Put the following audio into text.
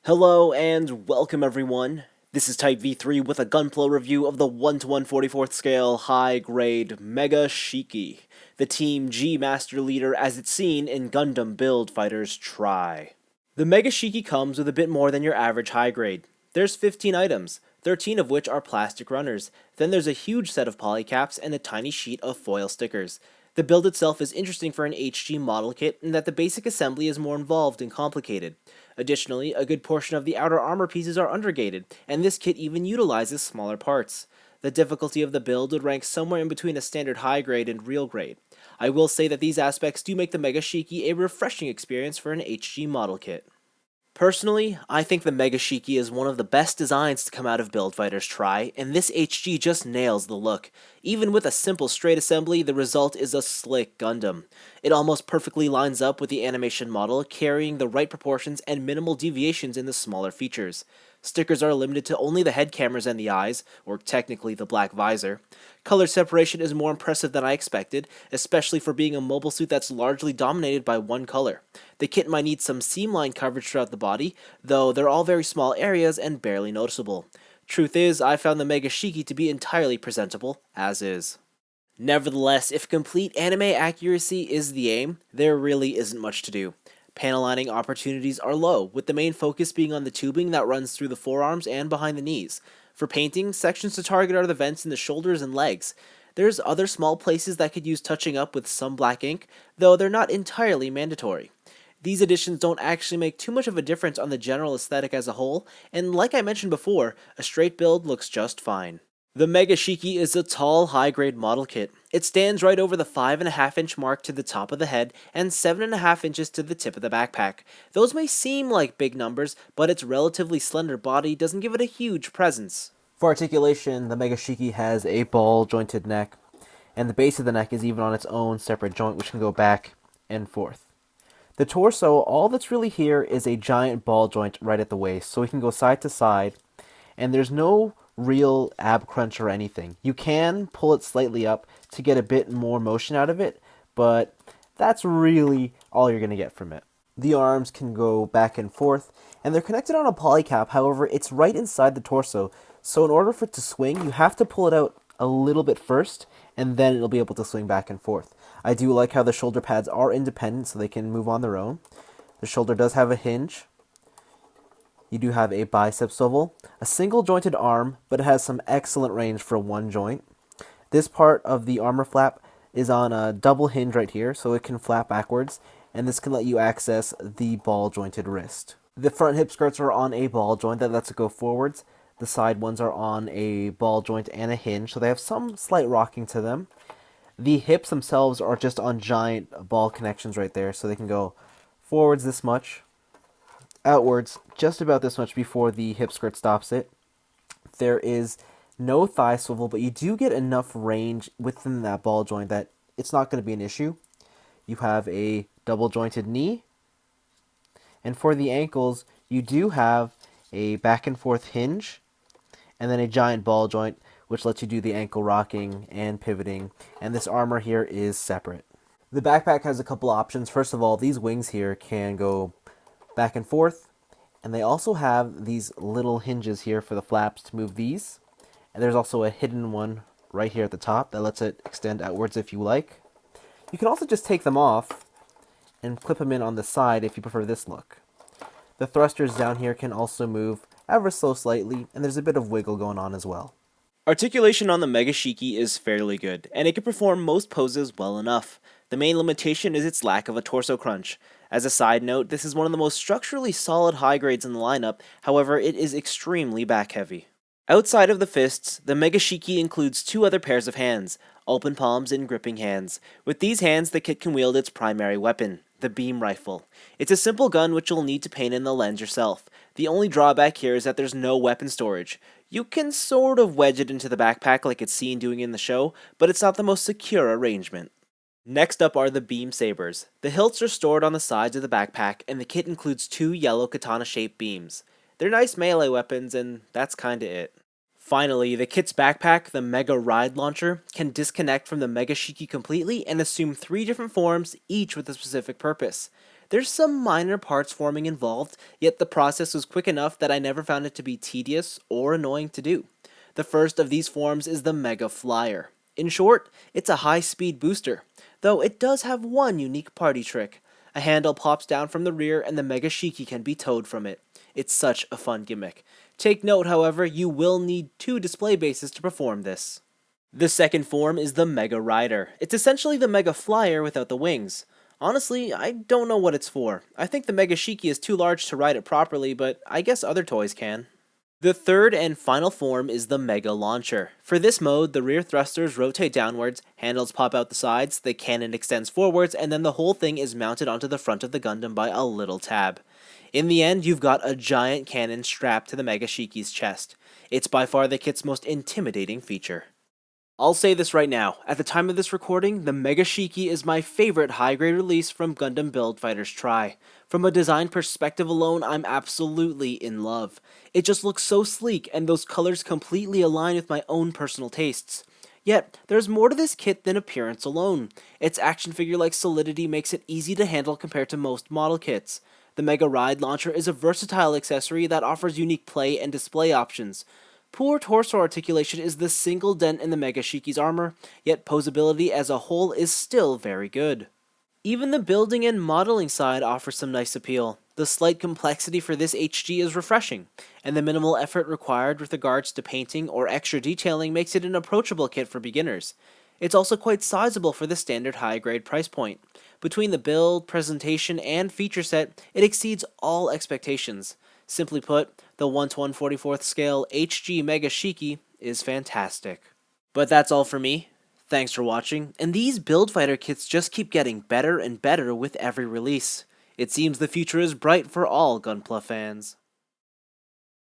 Hello and welcome everyone. This is Type V3 with a gunpla review of the 1:144th scale high-grade Mega-Shiki, the Team G Master Leader as it's seen in Gundam Build Fighters Try. The Mega-Shiki comes with a bit more than your average high-grade. There's 15 items, 13 of which are plastic runners. Then there's a huge set of polycaps and a tiny sheet of foil stickers. The build itself is interesting for an HG model kit in that the basic assembly is more involved and complicated. Additionally, a good portion of the outer armor pieces are undergated, and this kit even utilizes smaller parts. The difficulty of the build would rank somewhere in between a standard high grade and real grade. I will say that these aspects do make the Mega-Shiki a refreshing experience for an HG model kit. Personally, I think the Mega-Shiki is one of the best designs to come out of Build Fighters Try, and this HG just nails the look. Even with a simple straight assembly, the result is a slick Gundam. It almost perfectly lines up with the animation model, carrying the right proportions and minimal deviations in the smaller features. Stickers are limited to only the head cameras and the eyes, or technically the black visor. Color separation is more impressive than I expected, especially for being a mobile suit that's largely dominated by one color. The kit might need some seamline coverage throughout the body, though they're all very small areas and barely noticeable. Truth is, I found the Mega-Shiki to be entirely presentable, as is. Nevertheless, if complete anime accuracy is the aim, there really isn't much to do. Panel lining opportunities are low, with the main focus being on the tubing that runs through the forearms and behind the knees. For painting, sections to target are the vents in the shoulders and legs. There's other small places that could use touching up with some black ink, though they're not entirely mandatory. These additions don't actually make too much of a difference on the general aesthetic as a whole, and like I mentioned before, a straight build looks just fine. The Mega-Shiki is a tall, high-grade model kit. It stands right over the 5.5-inch mark to the top of the head and 7.5 inches to the tip of the backpack. Those may seem like big numbers, but its relatively slender body doesn't give it a huge presence. For articulation, the Mega-Shiki has a ball-jointed neck, and the base of the neck is even on its own separate joint which can go back and forth. The torso, all that's really here is a giant ball joint right at the waist, so we can go side to side, and there's no real ab crunch or anything. You can pull it slightly up to get a bit more motion out of it, but that's really all you're going to get from it. The arms can go back and forth, and they're connected on a polycap. However, it's right inside the torso, so in order for it to swing, you have to pull it out a little bit first, and then it'll be able to swing back and forth. I do like how the shoulder pads are independent, so they can move on their own. The shoulder does have a hinge. You do have a bicep swivel, a single jointed arm, but it has some excellent range for one joint. This part of the armor flap is on a double hinge right here, so it can flap backwards, and this can let you access the ball jointed wrist. The front hip skirts are on a ball joint that lets it go forwards. The side ones are on a ball joint and a hinge, so they have some slight rocking to them. The hips themselves are just on giant ball connections right there, so they can go forwards this much, outwards just about this much before the hip skirt stops it. There is no thigh swivel, but you do get enough range within that ball joint that it's not going to be an issue. You have a double jointed knee, and for the ankles you do have a back and forth hinge and then a giant ball joint which lets you do the ankle rocking and pivoting, and this armor here is separate. The backpack has a couple options. First of all, these wings here can go back and forth, and they also have these little hinges here for the flaps to move these, and there's also a hidden one right here at the top that lets it extend outwards if you like. You can also just take them off and clip them in on the side if you prefer this look. The thrusters down here can also move ever so slightly, and there's a bit of wiggle going on as well. Articulation on the Mega-Shiki is fairly good, and it can perform most poses well enough. The main limitation is its lack of a torso crunch. As a side note, this is one of the most structurally solid high grades in the lineup, however it is extremely back heavy. Outside of the fists, the Mega-Shiki includes two other pairs of hands, open palms and gripping hands. With these hands, the kit can wield its primary weapon, the beam rifle. It's a simple gun which you'll need to paint in the lens yourself. The only drawback here is that there's no weapon storage. You can sort of wedge it into the backpack like it's seen doing in the show, but it's not the most secure arrangement. Next up are the beam sabers. The hilts are stored on the sides of the backpack, and the kit includes two yellow katana-shaped beams. They're nice melee weapons, and that's kinda it. Finally, the kit's backpack, the Mega Ride Launcher, can disconnect from the Mega-Shiki completely and assume 3 different forms, each with a specific purpose. There's some minor parts forming involved, yet the process was quick enough that I never found it to be tedious or annoying to do. The first of these forms is the Mega Flyer. In short, it's a high-speed booster, though it does have one unique party trick. A handle pops down from the rear and the Mega-Shiki can be towed from it. It's such a fun gimmick. Take note, however, you will need 2 display bases to perform this. The second form is the Mega Rider. It's essentially the Mega Flyer without the wings. Honestly, I don't know what it's for. I think the Mega-Shiki is too large to ride it properly, but I guess other toys can. The third and final form is the Mega Launcher. For this mode, the rear thrusters rotate downwards, handles pop out the sides, the cannon extends forwards, and then the whole thing is mounted onto the front of the Gundam by a little tab. In the end, you've got a giant cannon strapped to the Mega-Shiki's chest. It's by far the kit's most intimidating feature. I'll say this right now, at the time of this recording, the Mega-Shiki is my favorite high-grade release from Gundam Build Fighters Try. From a design perspective alone, I'm absolutely in love. It just looks so sleek, and those colors completely align with my own personal tastes. Yet, there's more to this kit than appearance alone. Its action figure-like solidity makes it easy to handle compared to most model kits. The Mega Ride Launcher is a versatile accessory that offers unique play and display options. Poor torso articulation is the single dent in the Mega-Shiki's armor, yet posability as a whole is still very good. Even the building and modeling side offers some nice appeal. The slight complexity for this HG is refreshing, and the minimal effort required with regards to painting or extra detailing makes it an approachable kit for beginners. It's also quite sizable for the standard high-grade price point. Between the build, presentation, and feature set, it exceeds all expectations. Simply put, the 1/144th scale HG Mega-Shiki is fantastic. But that's all for me. Thanks for watching, and these Build Fighter kits just keep getting better and better with every release. It seems the future is bright for all Gunpla fans.